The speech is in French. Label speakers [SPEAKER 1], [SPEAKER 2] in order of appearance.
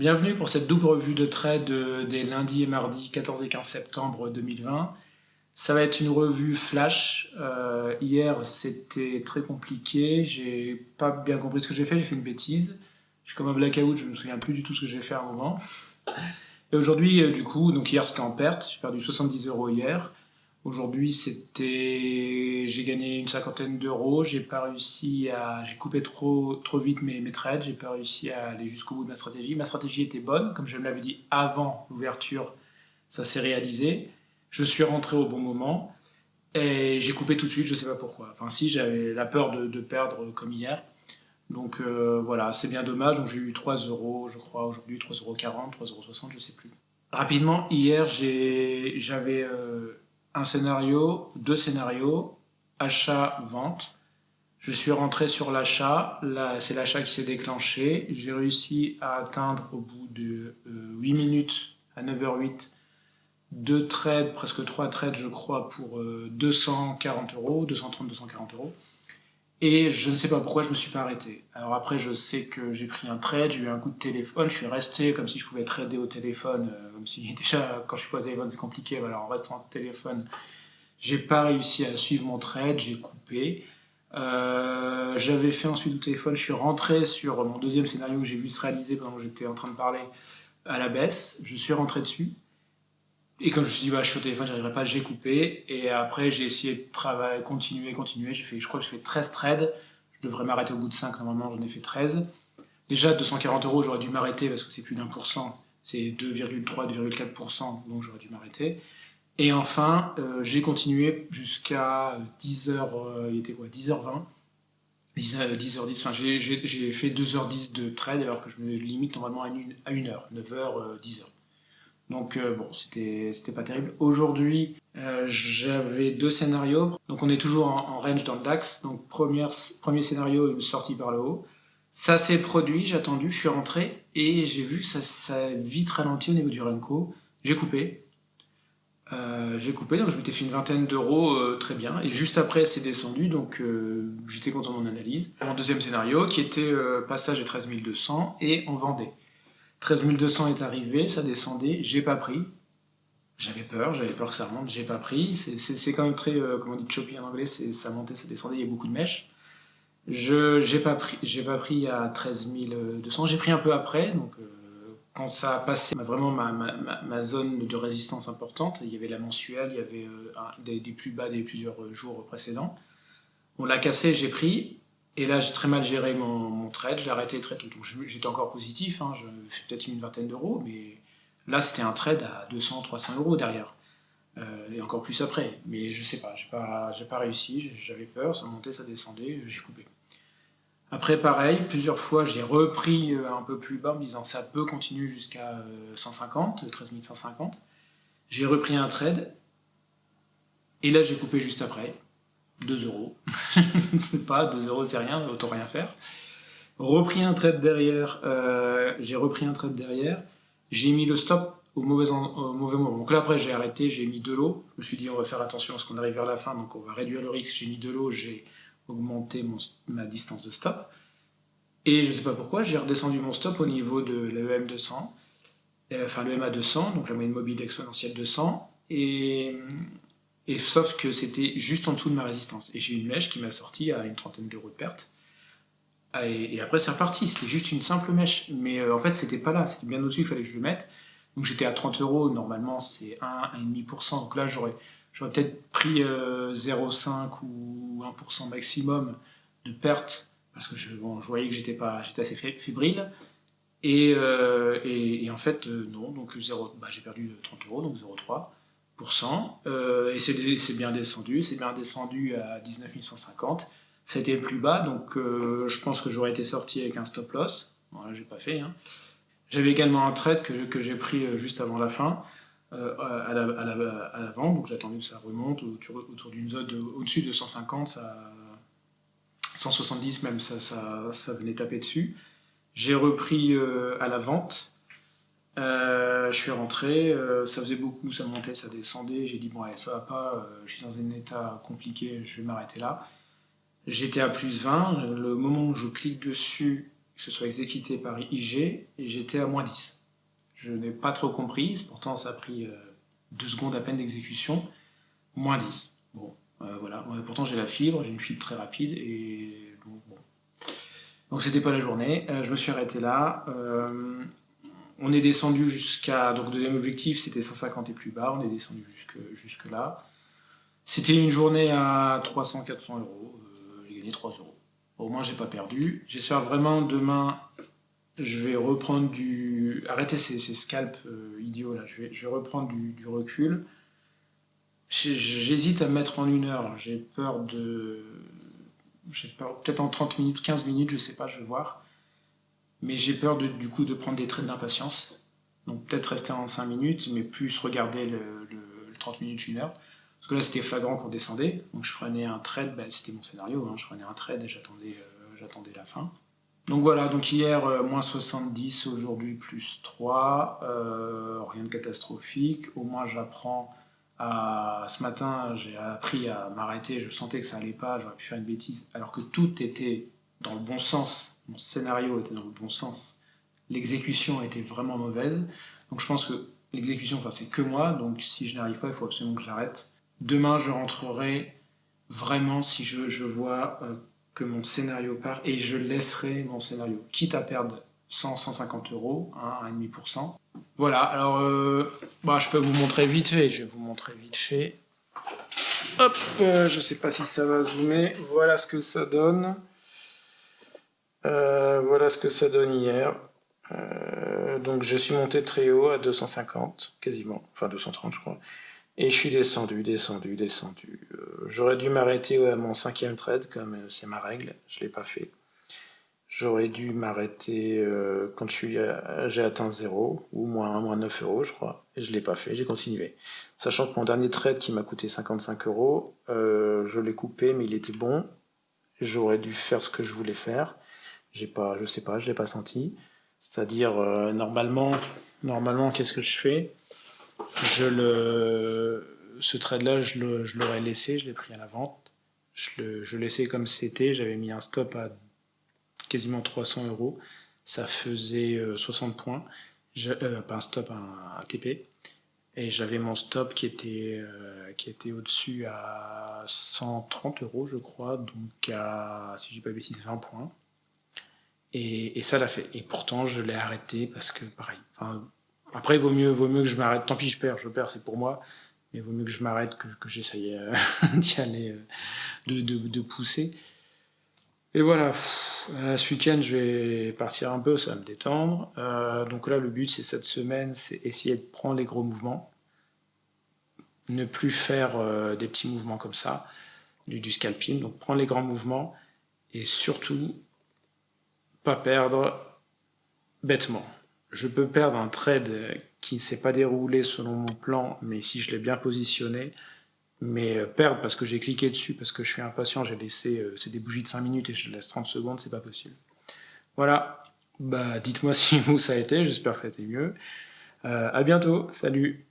[SPEAKER 1] Bienvenue pour cette double revue de trade des lundis et mardis 14 et 15 septembre 2020. Ça va être une revue flash. Hier, c'était très compliqué. J'ai pas bien compris ce que j'ai fait une bêtise. J'ai comme un blackout, je me souviens plus du tout ce que j'ai fait à un moment. Et aujourd'hui, du coup, donc hier c'était en perte. J'ai perdu 70 euros hier. Aujourd'hui, j'ai gagné une cinquantaine d'euros. J'ai coupé trop vite mes trades. J'ai pas réussi à aller jusqu'au bout de ma stratégie. Ma stratégie était bonne, comme je me l'avais dit avant l'ouverture, ça s'est réalisé. Je suis rentré au bon moment et j'ai coupé tout de suite. Je sais pas pourquoi. Enfin, si j'avais la peur de perdre comme hier. Donc voilà, c'est bien dommage. Donc j'ai eu 3 euros, je crois aujourd'hui 3,40 €, 3,60 €, je sais plus. Rapidement, hier, j'avais un scénario, deux scénarios, achat-vente. Je suis rentré sur l'achat, là, c'est l'achat qui s'est déclenché. J'ai réussi à atteindre au bout de 8 minutes, à 9h08, deux trades, presque trois trades, je crois, pour 240 euros, 230, 240 euros. Et je ne sais pas pourquoi je me suis pas arrêté. Alors après, je sais que j'ai pris un trade, j'ai eu un coup de téléphone, je suis resté comme si je pouvais trader au téléphone, comme si déjà quand je suis pas au téléphone c'est compliqué, voilà, en restant au téléphone, j'ai pas réussi à suivre mon trade, j'ai coupé. J'avais fait ensuite au téléphone, je suis rentré sur mon deuxième scénario que j'ai vu se réaliser pendant que j'étais en train de parler à la baisse, je suis rentré dessus. Et comme je me suis dit, bah, je suis au téléphone, j'arriverai pas, j'ai coupé. Et après, j'ai essayé de travailler, continuer. Je crois que j'ai fait 13 trades. Je devrais m'arrêter au bout de 5, normalement, j'en ai fait 13. Déjà, 240 euros, j'aurais dû m'arrêter parce que c'est plus d'1%, c'est 2,3, 2,4%, donc j'aurais dû m'arrêter. Et enfin, j'ai continué jusqu'à 10h, il était quoi, 10h20, 10h10, enfin, j'ai fait 2h10 de trade alors que je me limite normalement à 1h, 9h, 10h. Donc bon, c'était pas terrible. Aujourd'hui, j'avais deux scénarios. Donc on est toujours en range dans le DAX. Donc premier scénario, une sortie par le haut. Ça s'est produit, j'ai attendu, je suis rentré et j'ai vu que ça a vite ralenti au niveau du Renko. J'ai coupé. Donc je m'étais fait une vingtaine d'euros, très bien. Et juste après, c'est descendu, donc j'étais content de mon analyse. Mon deuxième scénario, qui était passage à 13 200 et on vendait. 13 200 est arrivé, ça descendait, j'ai pas pris. J'avais peur que ça remonte, j'ai pas pris. C'est quand même très, comment on dit, choppy en anglais, ça montait, ça descendait, il y a beaucoup de mèches. J'ai pas pris à 13 200, j'ai pris un peu après, donc quand ça a passé vraiment ma zone de résistance importante, il y avait la mensuelle, il y avait des plus bas des plusieurs jours précédents. On l'a cassé, j'ai pris, et là j'ai très mal géré mon trade, j'ai arrêté le trade, donc j'étais encore positif, hein, je fais peut-être une vingtaine d'euros, mais là c'était un trade à 200, 300 euros derrière. Et encore plus après. Mais je sais pas, j'ai pas réussi, j'avais peur, ça montait, ça descendait, j'ai coupé. Après, pareil, plusieurs fois, j'ai repris un peu plus bas en me disant ça peut continuer jusqu'à 150, 13 150. J'ai repris un trade, et là j'ai coupé juste après, 2 euros. C'est pas, 2 euros c'est rien, autant rien faire. Repris un trade derrière, j'ai repris un trade derrière, j'ai mis le stop au mauvais moment. Donc là après j'ai arrêté, j'ai mis de l'eau, je me suis dit on va faire attention parce qu'on arrive vers la fin, donc on va réduire le risque, j'ai mis de l'eau, j'ai augmenté ma distance de stop. Et je ne sais pas pourquoi, j'ai redescendu mon stop au niveau de l'EM 200, enfin le MA 200, donc la moyenne mobile exponentielle 200, et sauf que c'était juste en dessous de ma résistance. Et j'ai une mèche qui m'a sorti à une trentaine d'euros de perte. Et après c'est reparti, c'était juste une simple mèche. Mais en fait c'était pas là, c'était bien au-dessus, il fallait que je le mette. Donc j'étais à 30 euros, normalement c'est 1, 1,5%. Donc là j'aurais peut-être pris 0,5 ou 1% maximum de perte, parce que je voyais que j'étais assez fébrile. Et en fait non, donc j'ai perdu 30 euros, donc 0,3%. Et c'est bien descendu à 19 150. C'était le plus bas, donc je pense que j'aurais été sorti avec un stop loss. Voilà, j'ai pas fait. Hein. J'avais également un trade que j'ai pris juste avant la fin, à la vente, donc j'attendais que ça remonte autour d'une zone au-dessus de 150, 170 même, ça venait taper dessus. J'ai repris à la vente. Je suis rentré, ça faisait beaucoup, ça montait, ça descendait. J'ai dit, bon, allez, ça va pas, je suis dans un état compliqué, je vais m'arrêter là. J'étais à plus 20. Le moment où je clique dessus, que ce soit exécuté par IG, et j'étais à -10. Je n'ai pas trop compris, pourtant ça a pris 2 secondes à peine d'exécution, -10. Bon, voilà. Pourtant j'ai la fibre, j'ai une fibre très rapide, et bon. Donc c'était pas la journée. Je me suis arrêté là. On est descendu jusqu'à... Donc deuxième objectif, c'était 150 et plus bas. On est descendu jusque là. C'était une journée à 300-400 euros. J'ai gagné 3 euros. Au moins, j'ai pas perdu. J'espère vraiment demain, je vais reprendre du... Arrêtez ces scalps idiots là. Je vais reprendre du recul. J'hésite à me mettre en 1 heure. J'ai peur, peut-être en 30 minutes, 15 minutes, je sais pas, je vais voir. Mais j'ai peur du coup de prendre des traits d'impatience. Donc peut-être rester en 5 minutes, mais plus regarder le 30 minutes, 1 heure. Parce que là, c'était flagrant qu'on descendait. Donc je prenais un trade, c'était mon scénario, hein, je prenais un trade et j'attendais la fin. Donc voilà, donc hier, moins 70, aujourd'hui plus 3. Rien de catastrophique. Au moins, j'apprends à... Ce matin, j'ai appris à m'arrêter. Je sentais que ça allait pas, j'aurais pu faire une bêtise. Alors que tout était dans le bon sens. Mon scénario était dans le bon sens. L'exécution était vraiment mauvaise. Donc je pense que l'exécution, enfin, c'est que moi. Donc si je n'arrive pas, il faut absolument que j'arrête. Demain, je rentrerai vraiment si je vois que mon scénario part, et je laisserai mon scénario, quitte à perdre 100-150 euros, hein, 1,5%. Voilà, alors je peux vous montrer vite fait. Je vais vous montrer vite fait. Hop, je sais pas si ça va zoomer. Voilà ce que ça donne. Voilà ce que ça donne hier. Donc je suis monté très haut à 250, quasiment, enfin 230 je crois. Et je suis descendu. J'aurais dû m'arrêter à mon 5e trade, comme c'est ma règle, je ne l'ai pas fait. J'aurais dû m'arrêter quand j'ai atteint 0, ou moins 9 euros je crois, et je ne l'ai pas fait, j'ai continué. Sachant que mon dernier trade qui m'a coûté 55 euros, je l'ai coupé, mais il était bon. J'aurais dû faire ce que je voulais faire. Je sais pas, je l'ai pas senti. C'est-à-dire, normalement, qu'est-ce que je fais? Ce trade-là, je l'aurais laissé, je l'ai pris à la vente. Je laissais comme c'était, j'avais mis un stop à quasiment 300 euros. Ça faisait 60 points. Pas un stop, un TP. Et j'avais mon stop qui était au-dessus à 130 euros, je crois, donc à, si je dis pas de bêtises, 20 points. Et ça l'a fait. Et pourtant, je l'ai arrêté parce que, pareil. Enfin, après, vaut mieux que je m'arrête. Tant pis, je perds, c'est pour moi. Mais vaut mieux que je m'arrête que j'essaye d'y aller, de pousser. Et voilà. Ce week-end, je vais partir un peu, ça va me détendre. Donc là, le but, c'est cette semaine, c'est essayer de prendre les gros mouvements. Ne plus faire des petits mouvements comme ça, du scalping. Donc prendre les grands mouvements et surtout pas perdre bêtement. Je peux perdre un trade qui ne s'est pas déroulé selon mon plan, mais si je l'ai bien positionné, mais perdre parce que j'ai cliqué dessus, parce que je suis impatient, j'ai laissé, c'est des bougies de 5 minutes et je laisse 30 secondes, c'est pas possible. Voilà, dites-moi si vous ça a été, j'espère que ça a été mieux. À bientôt, salut.